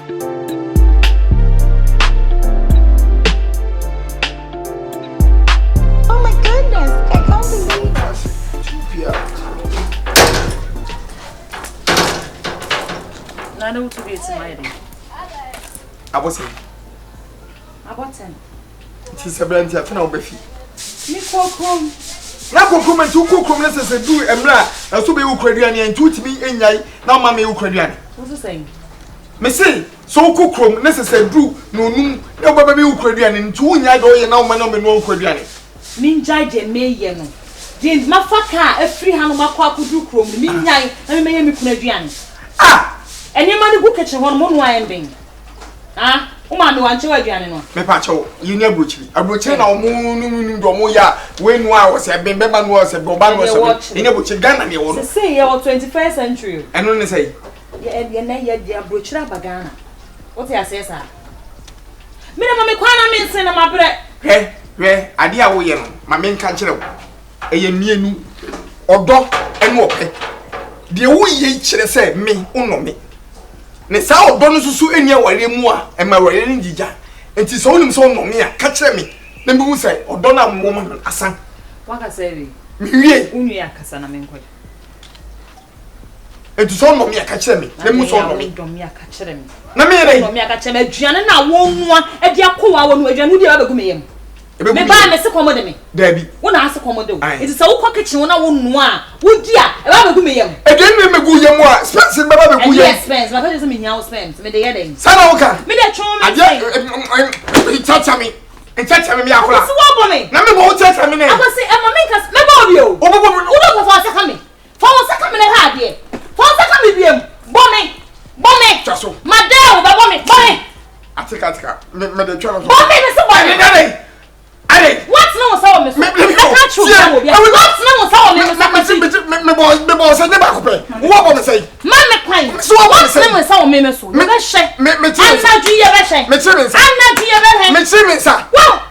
Oh my goodness, I can't believe it. I know to be smiling. I was in. About 10. It is a brand here for now, Beffy. Nico, Now, come and two cook necessary do and blah, and so be Ukrainian and two to me in yay, now mammy Ukrainian. what's the saying? Missy, so cook necessary do no, no baby Ukrainian and two in yard or now my number no Ukrainian. Ninja de Mayeno. Did Mafaka a free hand of my quack do chrome, Ninja, and may me Canadian. Ah! And your money book at one more ending. Ah, woman, no one to a piano. Me pacho, you never butch me. I butch now moon do moya when I was a bemban was a boban was in a butch gun and you want say you're 21st century. and only say, yeah, butcher bagana. What I say, sir? Minimum, I mean, send my bread. hey, where I dear way, my main country, a near new or dog and more. The way ye say me, me. Ne sa odo susu enya ware mu a e ma ware ni jija enti so onim so no me a ka kire me na mbi mu say odo na mo ma asan Waka say mi wie unu ya kasa na menko enti so no me a ka kire me na mu so no me do me aka kire me na me re do me aka kire me aduane na wonwa e dia kowa wonu aduane di ba begu me yam me ba me se komo de me dabi wona ase komo de enti se wo kwa kitchen wona wonu a wodi a e ba begu me yam e de me megu yam a expense ba begu yam expense ma ka just me nya expense me de yeden sana woka me de chon me ade chacha me me akola so wo bo me na me bo chacha me ne akwasi e ma me nkas me ba obi o wo bo wo do fa saka me fa wo saka me na ha de fa saka me biem bo me chaso madam ba bo me atika me de twa no bo me se bo me Ale what no so me so I catch you now obi what no so me bo se ne ba ko pe wo bo me say ma me kwan so wo bo me say no so me so me be hye me tiri anna du ye be hye me tiri nsa anna du ye be hye me tiri nsa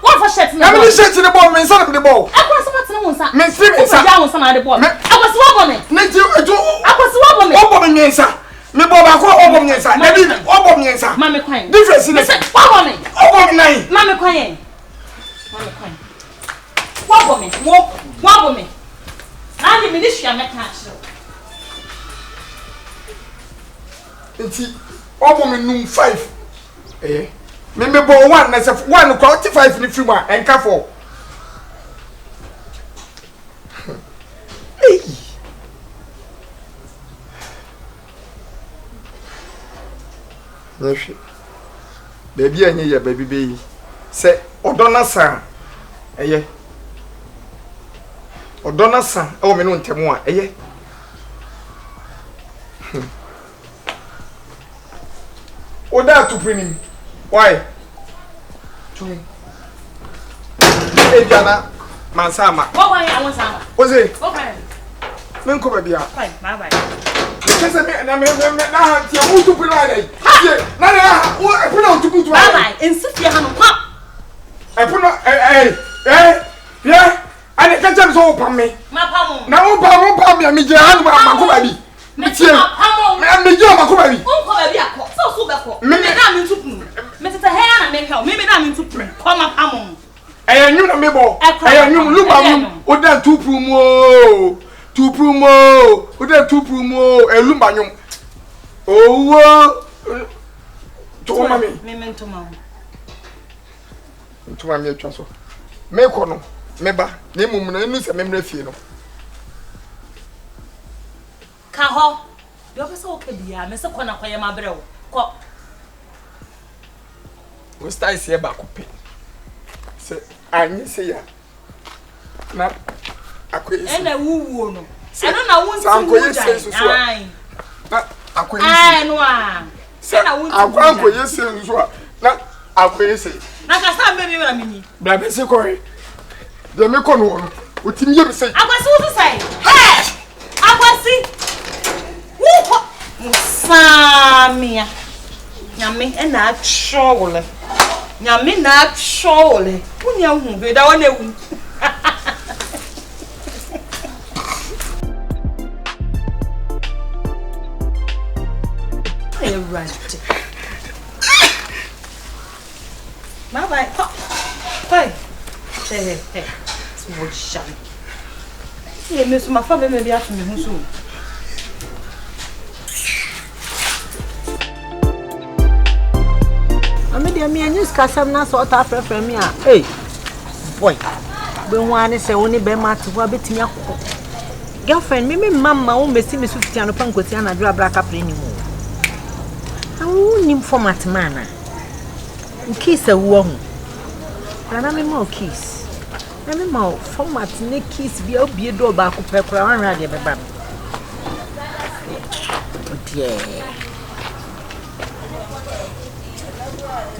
wo for shirt me me shirt ne bo me nsa ne bo akwasi what no nsa me tiri nsa ja nsa na de bo akwasi wo bo me ne ti ejo akwasi wo bo me wo bo me nsa me bo ba ko wo bo me nsa na bi wo bo me nsa ma me kwan difference ne wo bo me wo bo me nai ma me kwan wo bo me na ni ministry me ka chiro nti wo bo me num 5 me bo 1 na se 1 ko 5 ni free ma enka 4 Neshi. Baby anye ya baby baby. Se odona sa. Eye. Odona sa e wo me no ntemu a eye. Oda tupinim. Why? Tumi. E biana mansama. What why I want sama? Oze. Okay. Men ko baby a. Fine, bye. Kese me na ti amu tupi na dai. Na o e puna tupi tu. Bye. Insifia hanu pa. E puna yeah. Ane kacha so pam me. Ma pam. Na o pam me mi je hanu ma ko baby. Me tie. Me je ma ko baby. On ko baby akọ. So be ko. Me na mi tupu. Me tete he na me hwe. Me na mi tupu. Ko ma pam. Eyanyu na me bo. Eyanyu luba mu. O da tupu mu o. Tupu mu. O da tupu mu. Elumba nyum. Owo. To ma me. Me mentoma. Ntuma me atwa so. Me ko no. Me ba. Na mum na enu se me mra fie no. Ka ho. Yo pese o ka bia. Me se ko na kwaye ma brew. Ko. O style se ba ko pe. Se anyi se ya. Na akoyi. Ena wuwo no. Ena na won ti mu ai. Na akoyi. Ai no a. Ena won ti. Akoyi se nso a. Na akoyi se. Na ka sa me na mini. Bra be se ko re. De me ko no. O ti mi ye be se. Akwasi wo se sai. Hey! Akwasi. Wo Musamia. Nyame ena atwole. Nyame na atwole. Unya hu be da wona ewu. Bye bye. Bye. Hey. Small sham. Yeah, Miss my father may be asking me soon. I made a mere news castle now sort of from me. Hey, boy, when one is only Bema to go bit me. Girlfriend, me, mamma, won't be seeing Mrs. Tiano Pancotiana drab black up anymore. I won't name format manner. Kiss a woman. And I'm more kiss. I'm more format, Nick kiss be a beard door back of her crown radio. Dear.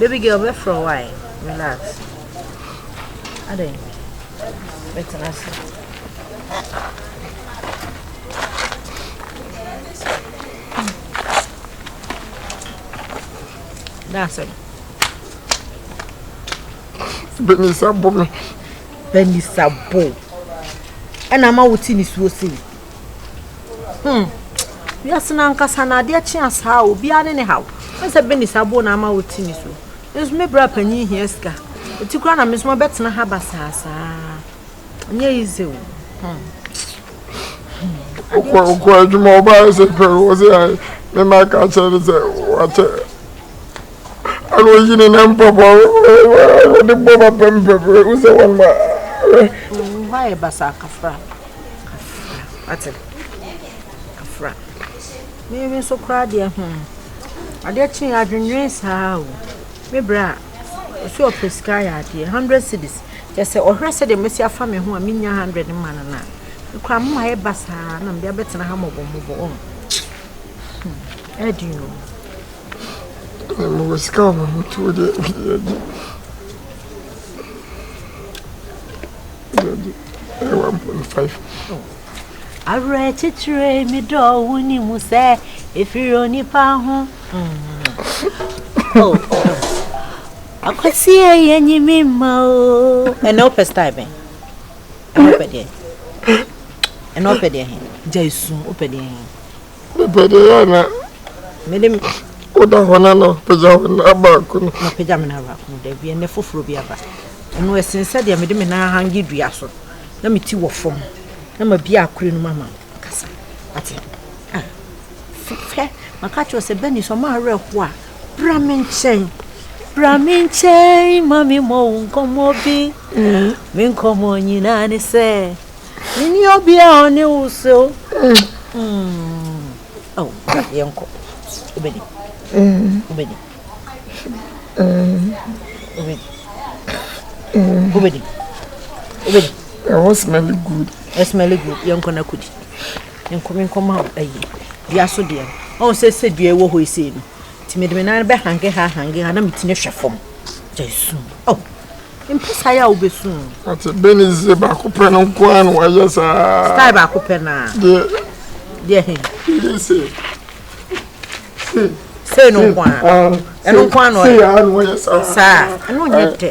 Baby girl, wait for a while. Relax. I don't. Better not see. That's it. Bernice abo. Bernice abo. And I'm out in this was it. Yes, Nanka Sana, dear chance how be anyhow. I said Bernice abo na I'm out in this. There's me brother penny here, Ska. But you can't miss my bets na habasa. Near easy. Quite mobile, said was I. Me my catcher is what. I was in an emperor. The Boba Pemper was the one. Why Bassa Cafra? What's it? Cafra. Maybe so crowded. I did change. I didn't raise how. Me bra. So prescribe 100 cities. Just say, or her said, the Messia family who are mean 100 man. You cram my bassa and I'm there better than a hammer move on. How do you know? I was coming to the 1.5. I read it to me door when you say if you're only pound. Oh, I could see a yenny mimo and no pestime. And open there, Jason, open there. Made him. Oda honano pejamina abaku no pejamina abaku de bia ne foforo bia ba no esense de me na hangi dua so na meti wo fom na ma bia akure no mama kasa ati fe maka cho se beni so ma hre ho a bramenchen mami mo nkomo bi me nkomo nyina ne se ni obia oni uso oh yenko obedi Obedi. I was smelling good. I smell good. Young Cona could. Young coming come out. You so dear. Oh, said dear, what we say. Timid men are back hanging her hanging and I'm eating a chef from. Jason. Oh, impress I will be soon. That's a Bernice Bacopen on Quan, why just a sky back open now. Dear him. Say no one. And no one or sir. I know yet.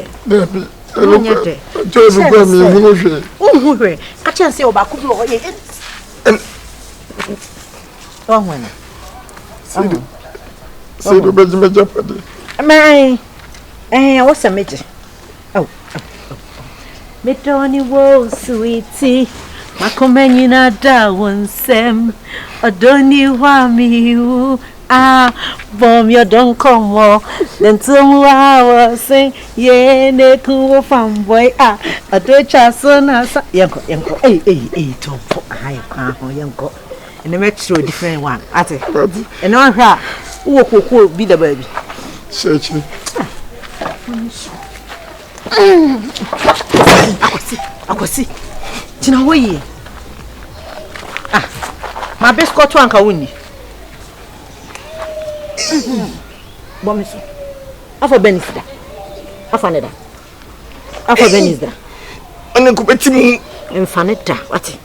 Oh, I can't say about couple of when. See the Benjamin Jeopardy. My, what's a major? Oh, me Tony wo sweetie. My communion da one sem. I don't need me. Bomb you don't come more. Then 2 hours sing, yeah, ne cool from boy. I do chason as yanko, hey, to high yanko. And the metro different one. At it. And on her, who be the baby. Search me. I could see. Tina way. My best got one kawuni. Bomiso. Afa Bernice da. Afa neda. Afa Bernice da. Ane kubetimu. Enfaneta, wati.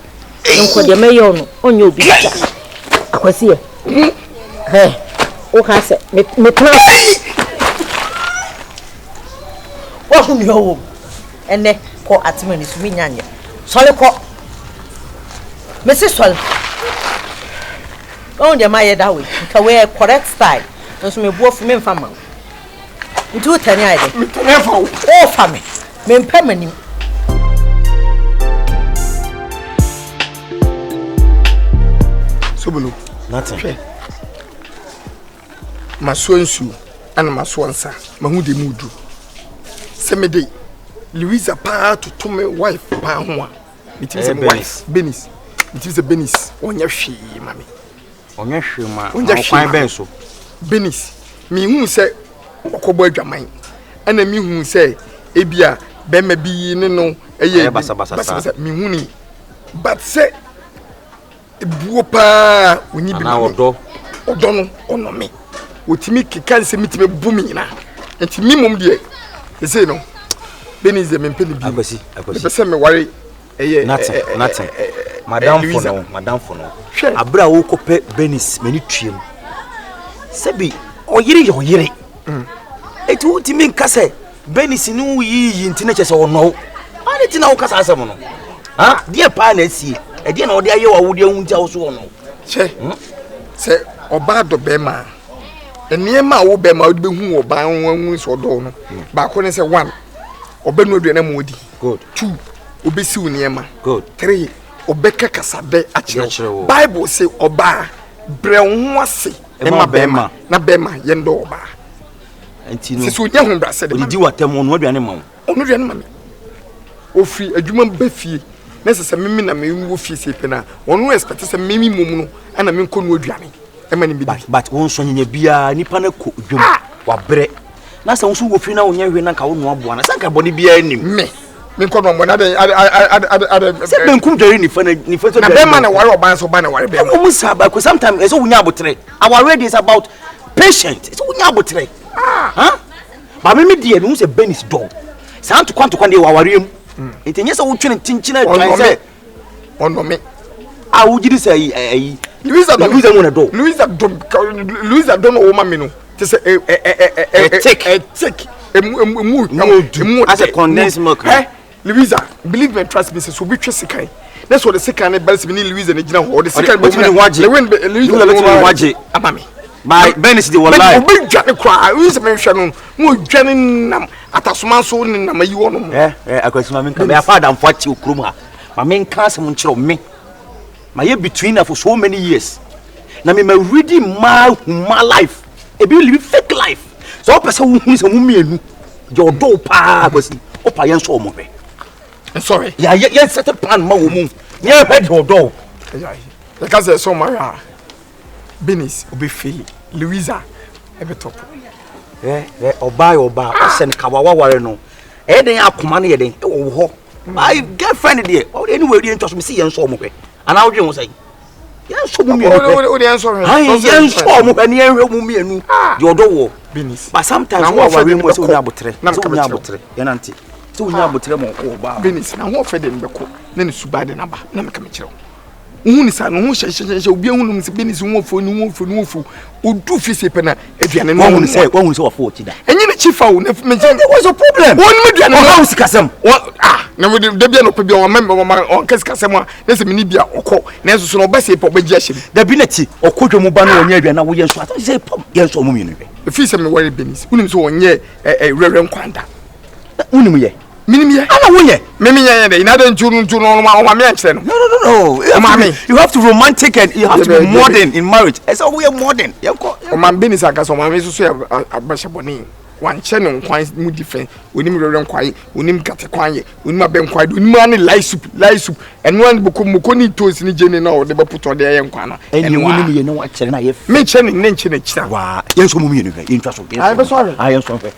Nko de meyo no, onye obi cha. Akwasi e. O ka se me class. Wo hu mi ho. Ene ko atmani su mi nyanye. Sole ko. Me se sole. Oh, the my that way. Ka we correct style. No so me buo fu me mfa ma. Nti wo tani aye. Me tani fa wo. O fa me. Me mpa manim. Sobolo. Nothing. Maso nsu ana maso nsa. Mahu de mudu. Semede Louisa pa to me wife pa ho a. It is a wife. Bernice. It is a Bernice. Onya hwe mami. Onya hwe ma. Okwan ben so. Bernice. Mi hu se okobo adwaman. Ana mi hu se ebia bema bi ne no eye basa mi hu ni. But se ebuo pa oni bi na odo no ono me. Otimi keka nse mitime bu mi nyina. Enti mi mom de e say no. Bernice me mpeni bi. Akwasi. Pese me ware eye nothing. Madam for no. Abra wo kope Bernice mani twiem. Sebi oyire. Eti utimi nkase Bernice ni yi nti na chese ono. Ani ti na wo kasa asem no. Ha? Die pa na asie. E die na wo de aye wa wo de hu nti awo so ono. Che. Se oba do be ma. Eniema wo be ma wo be hu oba hu so do no. Ba ko ne se 1. Oba no aduane ma odi. Good. 2. Obesi uniema. Good. 3. Obeka kasade achiro. Bible say oba bre ho ase. Ema bema. Na bema yendo oba. Enti no. Se onya ho bra se de. Odi watem ono aduane ma wo. Ono aduane ma me. Ofi adwuma ba fie. Na se mimi na me wo fie se pena. Ono expect se mimi mom no ana me nko no aduane. Ema ni bi. But won so nyanya bia nipa na ko dwom. Wa bre. Na se won so wo fi na wonya hwe na ka wo no aboa na sanka boni bia anim. Me nko no mo na de se benkum dwari ni fa to na be ma na ware oban so ba na ware be ma o musa ba ko sometimes eso wonya abotre our radio is about patient eso wonya abotre ba me die no se Bernice dog san to kwanto kwande wa ware mu entenye se wo twene tinchina twan se ono me a wo gidi se ayi Louisa mo na do Louisa do no wo ma me no te se take emu as a condensed milk. Louisa, believe me and trust me, so we trust Sikai. That's what the second bells me Louisa and Gina or the second Louisa Amami. My Bernice the wallahi. Big Johnny cry, Louisa mention no Johnny at a small soul in my you on. I question my men. My father and what you kruma. My main cancer munch of me. My year between her for so many years. Now me reading my life. A believe fake life. So person who is a woman your do pa was opa yen so mo be. Sorry. Yeah, set a plan ma wo mu. Yeah, head your door. Because there's so much. Bernice obi feel Louisa ebe top. Oba sen kawawa ware no. E den akoma na ye den e wo ho. My girlfriend there. Anyway, you interest me see yen so mo be. And how you say? Yen so mo mi. O yen so. Yen so mo be na yen hwe mo mi anu. Your door Bernice. But sometimes we are mo so nya abotre. So nya abotre. Yen anti. So nya abotre mo ko ba. Bernice na ho fe de mbeko. Na ne suba de na ba. Na me ka me kire. Uhuni sa no ho hye obi ehunu se Bernice ho fo odu fi se pena aduane no ho se wa fo ti da. Enye ne chifa wo na me je there was a problem. Won me aduane no house kasam. Na we de bia no pe bia o member on kes kasam a na se me ni bia okọ na enso so no ba se po ba gi ahye da bi na ti okodwo mu ba na onya aduane na wo yen so ata se pop yen so mo mi no be. Fi se me worry Bernice unim so onye rere nkwanda unim ye minim ye ana wo ye memi ye de ina de ntunu no ma me ankyere no no you have to romantic and you have to be modern in marriage. I said we are modern yenko o man Bernice akaso ma me so abashe boni wanche no nkwan mu different onim rere nkwan onim kate kwanye onim abe nkwan onim ani light soup eno an boko ni toast ni jeni na o de beputo de ye nkwan na eni wonim ye no wa kire na ye me kire ne nche na kira wa yenso mu mi no ye ntwa so ai be sorry yenso fe